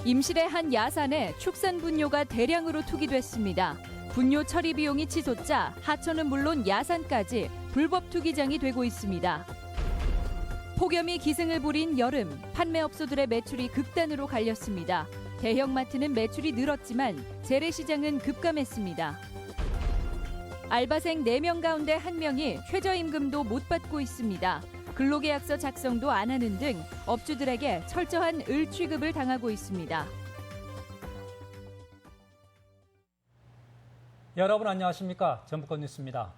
임실의 한 야산에 축산 분뇨가 대량으로 투기됐습니다. 분뇨 처리 비용이 치솟자 하천은 물론 야산까지 불법 투기장이 되고 있습니다. 폭염이 기승을 부린 여름, 판매업소들의 매출이 극단으로 갈렸습니다. 대형마트는 매출이 늘었지만 재래시장은 급감했습니다. 알바생 4명 가운데 1명이 최저임금도 못 받고 있습니다. 근로계약서 작성도 안 하는 등 업주들에게 철저한 을취급을 당하고 있습니다. 여러분 안녕하십니까? 전북권 뉴스입니다.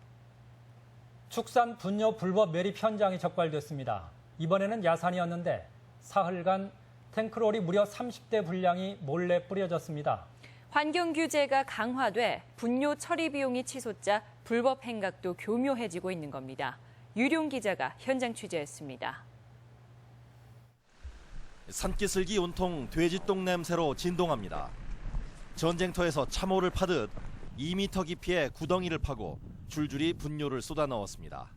축산 분뇨 불법 매립 현장이 적발됐습니다. 이번에는 야산이었는데 사흘간 탱크롤이 무려 30대 분량이 몰래 뿌려졌습니다. 환경 규제가 강화돼 분뇨 처리 비용이 치솟자 불법 행각도 교묘해지고 있는 겁니다. 유룡 기자가 현장 취재했습니다. 산기슭이 온통 돼지똥 냄새로 진동합니다. 전쟁터에서 참호를 파듯 2m 깊이의 구덩이를 파고 줄줄이 분뇨를 쏟아 넣었습니다.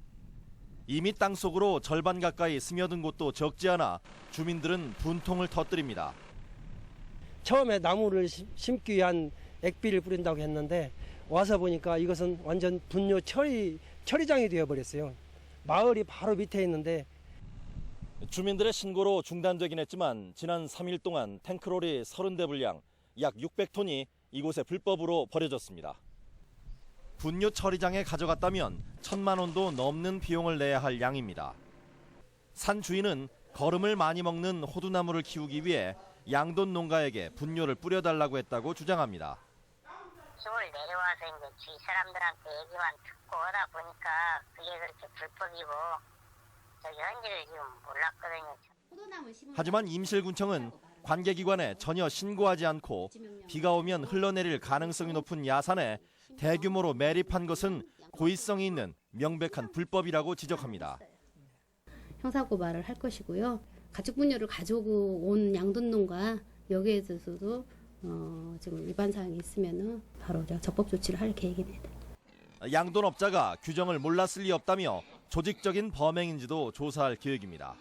이미 땅속으로 절반 가까이 스며든 곳도 적지 않아 주민들은 분통을 터뜨립니다. 처음에 나무를 심기 위한 액비를 뿌린다고 했는데 와서 보니까 이것은 완전 분뇨 처리장이 되어버렸어요. 마을이 바로 밑에 있는데 주민들의 신고로 중단되긴 했지만 지난 3일 동안 탱크롤이 30대 분량 약 600톤이 이곳에 불법으로 버려졌습니다. 분뇨 처리장에 가져갔다면 1,000만 원도 넘는 비용을 내야 할 양입니다. 산 주인은 거름을 많이 먹는 호두나무를 키우기 위해 양돈 농가에게 분뇨를 뿌려달라고 했다고 주장합니다. 시골 내려와서 이제 주위 사람들한테 얘기만 듣고 오다 보니까 그게 그렇게 불법이고 저기 현지를 지금 몰랐거든요. 하지만 임실군청은 관계기관에 전혀 신고하지 않고 비가 오면 흘러내릴 가능성이 높은 야산에 대규모로 매립한 것은 고의성이 있는 명백한 불법이라고 지적합니다. 형사고발을 할 것이고요. 가축 분뇨를 가지고 온 양돈농가 여기에 대해서도 지금 위반 사항이 있으면은 바로 적법 조치를 할 계획입니다. 양돈업자가 규정을 몰랐을 리 없다며 조직적인 범행인지도 조사할 계획입니다.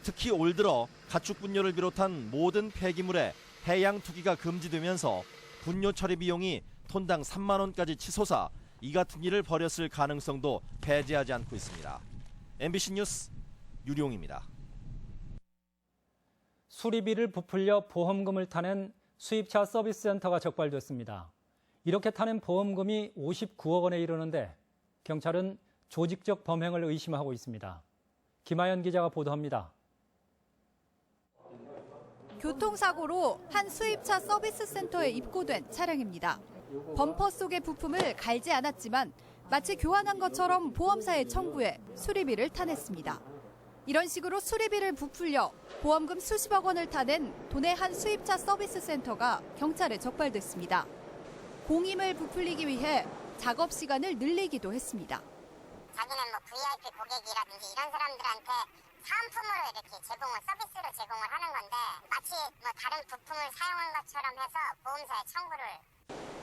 특히 올 들어 가축 분뇨를 비롯한 모든 폐기물의 해양 투기가 금지되면서 분뇨 처리 비용이 톤당 3만 원까지 치솟아 이 같은 일을 벌였을 가능성도 배제하지 않고 있습니다. MBC 뉴스 유룡입니다. 수리비를 부풀려 보험금을 타낸 수입차 서비스 센터가 적발됐습니다. 이렇게 타낸 보험금이 59억 원에 이르는데 경찰은 조직적 범행을 의심하고 있습니다. 김하연 기자가 보도합니다. 교통사고로 한 수입차 서비스 센터에 입고된 차량입니다. 범퍼 속의 부품을 갈지 않았지만 마치 교환한 것처럼 보험사에 청구해 수리비를 타냈습니다. 이런 식으로 수리비를 부풀려 보험금 수십억 원을 타낸 도내 한 수입차 서비스 센터가 경찰에 적발됐습니다. 공임을 부풀리기 위해 작업 시간을 늘리기도 했습니다. 자기는 VIP 고객이라든지 이런 사람들한테 사은품으로 이렇게 서비스로 제공을 하는 건데 마치 다른 부품을 사용한 것처럼 해서 보험사에 청구를.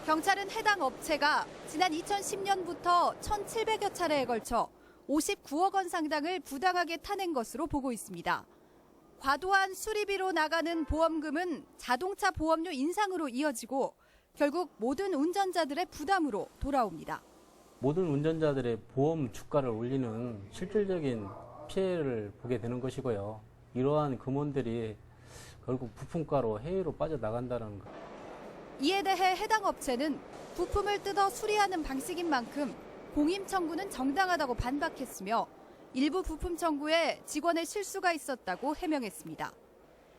경찰은 해당 업체가 지난 2010년부터 1,700여 차례에 걸쳐 59억 원 상당을 부당하게 타낸 것으로 보고 있습니다. 과도한 수리비로 나가는 보험금은 자동차 보험료 인상으로 이어지고 결국 모든 운전자들의 부담으로 돌아옵니다. 모든 운전자들의 보험 주가를 올리는 실질적인 피해를 보게 되는 것이고요. 이러한 금원들이 결국 부품가로 해외로 빠져나간다는 것. 이에 대해 해당 업체는 부품을 뜯어 수리하는 방식인 만큼 공임 청구는 정당하다고 반박했으며 일부 부품 청구에 직원의 실수가 있었다고 해명했습니다.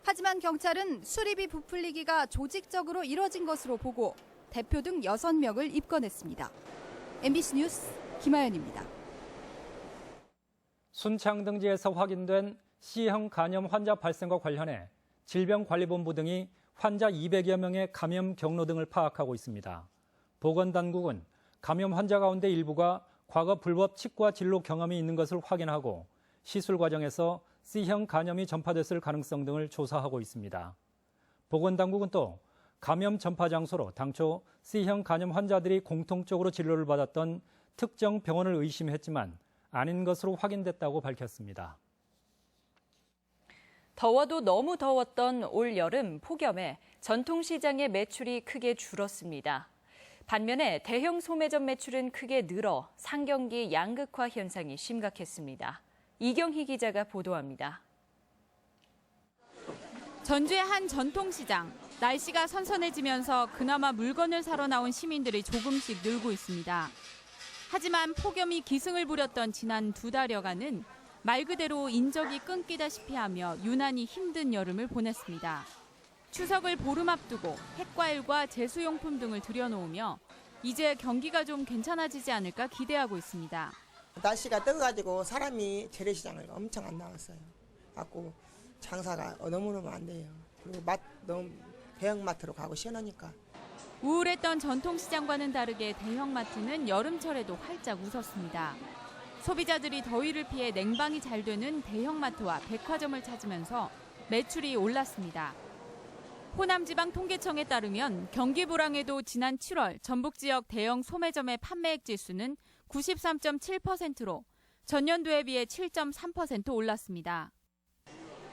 하지만 경찰은 수리비 부풀리기가 조직적으로 이뤄진 것으로 보고 대표 등 6명을 입건했습니다. MBC 뉴스 김하연입니다. 순창등지에서 확인된 C형 간염 환자 발생과 관련해 질병관리본부 등이 환자 200여 명의 감염 경로 등을 파악하고 있습니다. 보건당국은 감염 환자 가운데 일부가 과거 불법 치과 진료 경험이 있는 것을 확인하고 시술 과정에서 C형 간염이 전파됐을 가능성 등을 조사하고 있습니다. 보건당국은 또 감염 전파 장소로 당초 C형 간염 환자들이 공통적으로 진료를 받았던 특정 병원을 의심했지만 아닌 것으로 확인됐다고 밝혔습니다. 더워도 너무 더웠던 올 여름 폭염에 전통시장의 매출이 크게 줄었습니다. 반면에 대형 소매점 매출은 크게 늘어 상경기 양극화 현상이 심각했습니다. 이경희 기자가 보도합니다. 전주의 한 전통시장. 날씨가 선선해지면서 그나마 물건을 사러 나온 시민들이 조금씩 늘고 있습니다. 하지만 폭염이 기승을 부렸던 지난 2달여간은 말 그대로 인적이 끊기다시피 하며 유난히 힘든 여름을 보냈습니다. 추석을 보름 앞두고 핵과일과 제수용품 등을 들여놓으며 이제 경기가 좀 괜찮아지지 않을까 기대하고 있습니다. 날씨가 뜨거가지고 사람이 재래시장을 엄청 안 나왔어요. 갖고 장사가 너무너무 안 돼요. 그리고 너무 대형마트로 가고 시원하니까. 우울했던 전통시장과는 다르게 대형마트는 여름철에도 활짝 웃었습니다. 소비자들이 더위를 피해 냉방이 잘 되는 대형마트와 백화점을 찾으면서 매출이 올랐습니다. 호남지방 통계청에 따르면 경기 불황에도 지난 7월 전북 지역 대형 소매점의 판매액 지수는 93.7%로 전년도에 비해 7.3% 올랐습니다.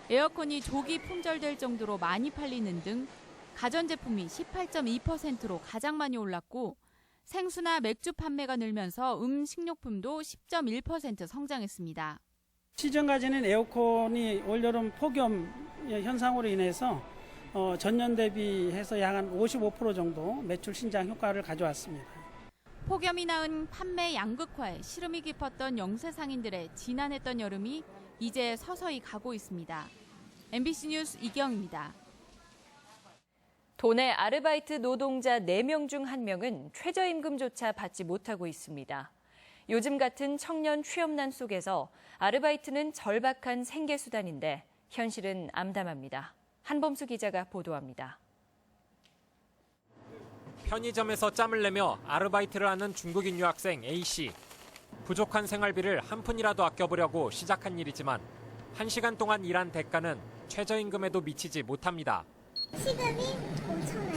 에어컨이 조기 품절될 정도로 많이 팔리는 등 가전제품이 18.2%로 가장 많이 올랐고 생수나 맥주 판매가 늘면서 식료품도 10.1% 성장했습니다. 시즌까지는 에어컨이 올여름 폭염 현상으로 인해서 전년 대비해서 약 한 55% 정도 매출 신장 효과를 가져왔습니다. 폭염이 낳은 판매 양극화에 시름이 깊었던 영세상인들의 지난했던 여름이 이제 서서히 가고 있습니다. MBC 뉴스 이경입니다. 도내 아르바이트 노동자 4명 중 1명은 최저임금조차 받지 못하고 있습니다. 요즘 같은 청년 취업난 속에서 아르바이트는 절박한 생계수단인데 현실은 암담합니다. 한범수 기자가 보도합니다. 편의점에서 짬을 내며 아르바이트를 하는 중국인 유학생 A씨. 부족한 생활비를 한 푼이라도 아껴보려고 시작한 일이지만 1시간 동안 일한 대가는 최저임금에도 미치지 못합니다. 시급이 5,000원.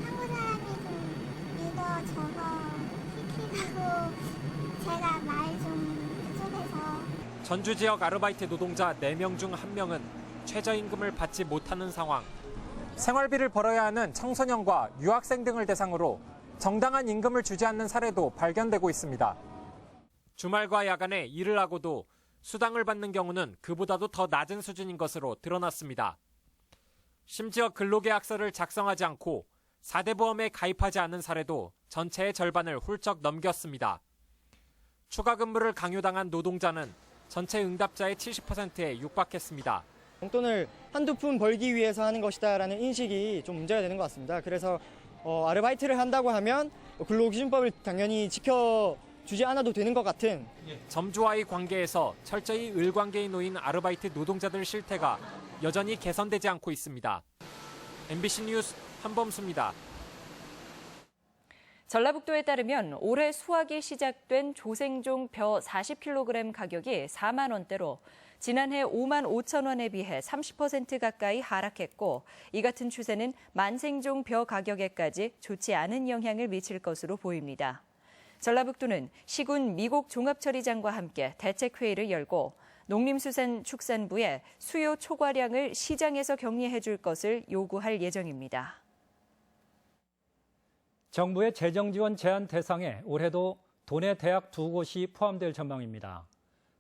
한국 사람이 좀 이거 저거 시키라고 제가 말 좀 부족해서. 전주 지역 아르바이트 노동자 4명 중 1명은 최저임금을 받지 못하는 상황. 생활비를 벌어야 하는 청소년과 유학생 등을 대상으로 정당한 임금을 주지 않는 사례도 발견되고 있습니다. 주말과 야간에 일을 하고도 수당을 받는 경우는 그보다도 더 낮은 수준인 것으로 드러났습니다. 심지어 근로계약서를 작성하지 않고 4대 보험에 가입하지 않은 사례도 전체의 절반을 훌쩍 넘겼습니다. 추가 근무를 강요당한 노동자는 전체 응답자의 70%에 육박했습니다. 용돈을 한두 푼 벌기 위해서 하는 것이다라는 인식이 좀 문제가 되는 것 같습니다. 그래서 아르바이트를 한다고 하면 근로기준법을 당연히 지켜주지 않아도 되는 것 같은. 점주와의 관계에서 철저히 을관계에 놓인 아르바이트 노동자들 실태가 여전히 개선되지 않고 있습니다. MBC 뉴스 한범수입니다. 전라북도에 따르면 올해 수확이 시작된 조생종 벼 40kg 가격이 4만 원대로 지난해 5만 5천 원에 비해 30% 가까이 하락했고 이 같은 추세는 만생종 벼 가격에까지 좋지 않은 영향을 미칠 것으로 보입니다. 전라북도는 시군 미곡 종합처리장과 함께 대책회의를 열고 농림수산축산부에 수요 초과량을 시장에서 격리해 줄 것을 요구할 예정입니다. 정부의 재정지원 제한 대상에 올해도 도내 대학 2곳이 포함될 전망입니다.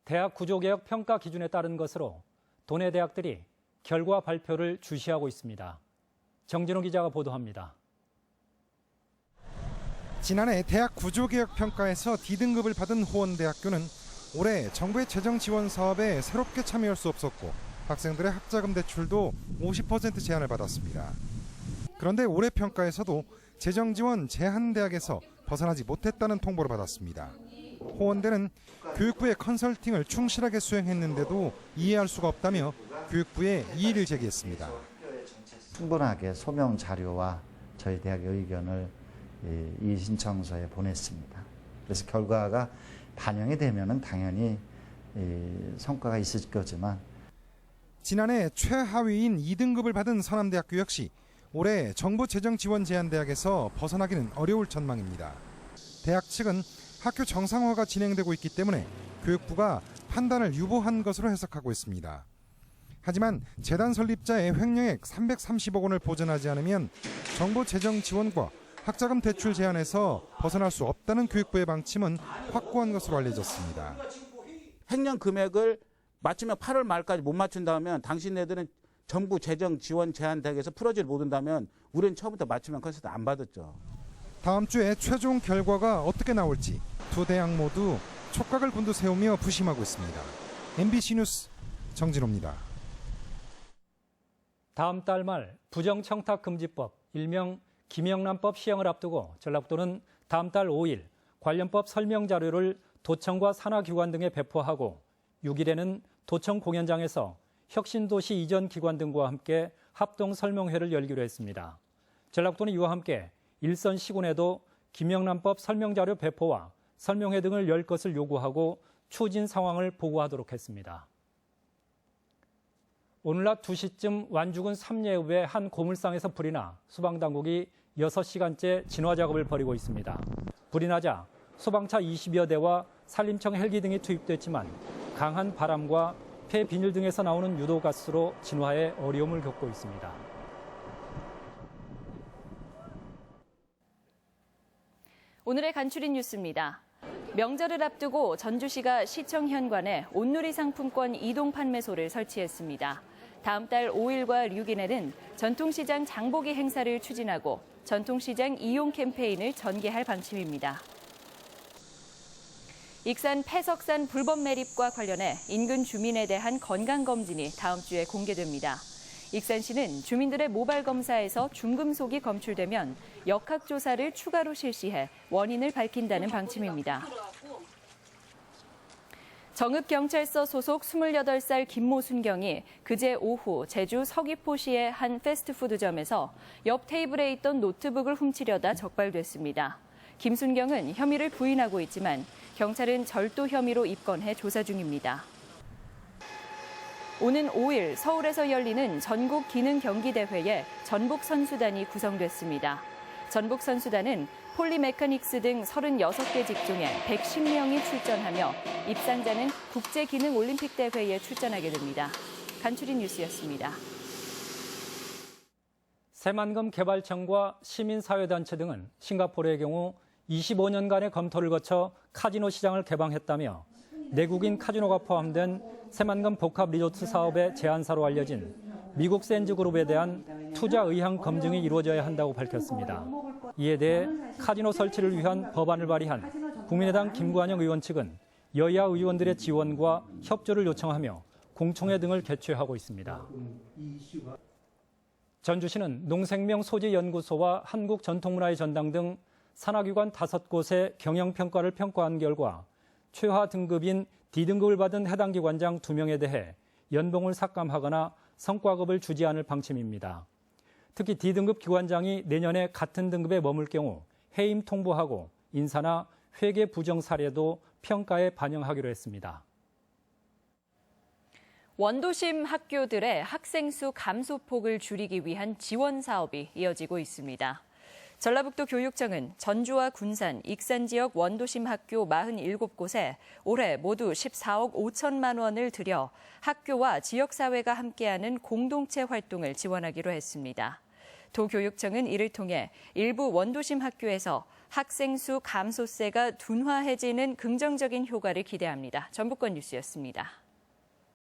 대학 구조개혁 평가 기준에 따른 것으로 도내 대학들이 결과 발표를 주시하고 있습니다. 정진호 기자가 보도합니다. 지난해 대학 구조개혁 평가에서 D등급을 받은 호원대학교는 올해 정부의 재정 지원 사업에 새롭게 참여할 수 없었고 학생들의 학자금 대출도 50% 제한을 받았습니다. 그런데 올해 평가에서도 재정 지원 제한 대학에서 벗어나지 못했다는 통보를 받았습니다. 호원대는 교육부의 컨설팅을 충실하게 수행했는데도 이해할 수가 없다며 교육부에 이의를 제기했습니다. 충분하게 소명 자료와 저희 대학의 의견을 이의 신청서에 보냈습니다. 그래서 결과가 반영이 되면은 당연히 성과가 있을 거지만 지난해 최하위인 2등급을 받은 서남대학교 역시 올해 정부 재정 지원 제한 대학에서 벗어나기는 어려울 전망입니다. 대학 측은 학교 정상화가 진행되고 있기 때문에 교육부가 판단을 유보한 것으로 해석하고 있습니다. 하지만 재단 설립자의 횡령액 330억 원을 보전하지 않으면 정부 재정 지원과 학자금 대출 제한에서 벗어날 수 없다는 교육부의 방침은 확고한 것으로 알려졌습니다. 횡령 금액을 맞추면 8월 말까지 못 맞춘다면 당신네들은 정부 재정 지원 제한 댁에서 풀어질 못한다면 우리는 처음부터 맞추면 컨설트 안 받았죠. 다음 주에 최종 결과가 어떻게 나올지 두 대학 모두 촉각을 곤두세우며 부심하고 있습니다. MBC 뉴스 정진호입니다. 다음 달 말 부정청탁금지법, 일명 김영란법 시행을 앞두고 전라북도는 다음 달 5일 관련법 설명 자료를 도청과 산하기관 등에 배포하고 6일에는 도청 공연장에서 혁신도시 이전 기관 등과 함께 합동 설명회를 열기로 했습니다. 전라북도는 이와 함께 일선 시군에도 김영란법 설명 자료 배포와 설명회 등을 열 것을 요구하고 추진 상황을 보고하도록 했습니다. 오늘 낮 2시쯤 완주군 삼례읍의 한 고물상에서 불이 나 소방당국이 6시간째 진화 작업을 벌이고 있습니다. 불이 나자 소방차 20여 대와 산림청 헬기 등이 투입됐지만 강한 바람과 폐 비닐 등에서 나오는 유도가스로 진화에 어려움을 겪고 있습니다. 오늘의 간추린 뉴스입니다. 명절을 앞두고 전주시가 시청 현관에 온누리 상품권 이동 판매소를 설치했습니다. 다음 달 5일과 6일에는 전통시장 장보기 행사를 추진하고 전통시장 이용 캠페인을 전개할 방침입니다. 익산 폐석산 불법 매립과 관련해 인근 주민에 대한 건강검진이 다음 주에 공개됩니다. 익산시는 주민들의 모발 검사에서 중금속이 검출되면 역학조사를 추가로 실시해 원인을 밝힌다는 방침입니다. 정읍경찰서 소속 28살 김모 순경이 그제 오후 제주 서귀포시의 한 패스트푸드점에서 옆 테이블에 있던 노트북을 훔치려다 적발됐습니다. 김순경은 혐의를 부인하고 있지만 경찰은 절도 혐의로 입건해 조사 중입니다. 오는 5일 서울에서 열리는 전국 기능 경기 대회에 전북 선수단이 구성됐습니다. 전북 선수단은 폴리메카닉스 등 36개 직종에 110명이 출전하며 입상자는 국제기능올림픽 대회에 출전하게 됩니다. 간추린 뉴스였습니다. 새만금 개발청과 시민사회단체 등은 싱가포르의 경우 25년간의 검토를 거쳐 카지노 시장을 개방했다며 내국인 카지노가 포함된 새만금 복합 리조트 사업의 제안사로 알려진 미국 샌즈그룹에 대한 투자 의향 검증이 이루어져야 한다고 밝혔습니다. 이에 대해 카지노 설치를 위한 법안을 발의한 국민의당 김관영 의원 측은 여야 의원들의 지원과 협조를 요청하며 공청회 등을 개최하고 있습니다. 전주시는 농생명 소지연구소와 한국전통문화의 전당 등 산하기관 5곳의 경영평가를 평가한 결과 최하 등급인 D등급을 받은 해당 기관장 2명에 대해 연봉을 삭감하거나 성과급을 주지 않을 방침입니다. 특히 D등급 기관장이 내년에 같은 등급에 머물 경우 해임 통보하고 인사나 회계 부정 사례도 평가에 반영하기로 했습니다. 원도심 학교들의 학생 수 감소폭을 줄이기 위한 지원 사업이 이어지고 있습니다. 전라북도 교육청은 전주와 군산, 익산 지역 원도심 학교 47곳에 올해 모두 14억 5천만 원을 들여 학교와 지역사회가 함께하는 공동체 활동을 지원하기로 했습니다. 도교육청은 이를 통해 일부 원도심 학교에서 학생 수 감소세가 둔화해지는 긍정적인 효과를 기대합니다. 전북권 뉴스였습니다.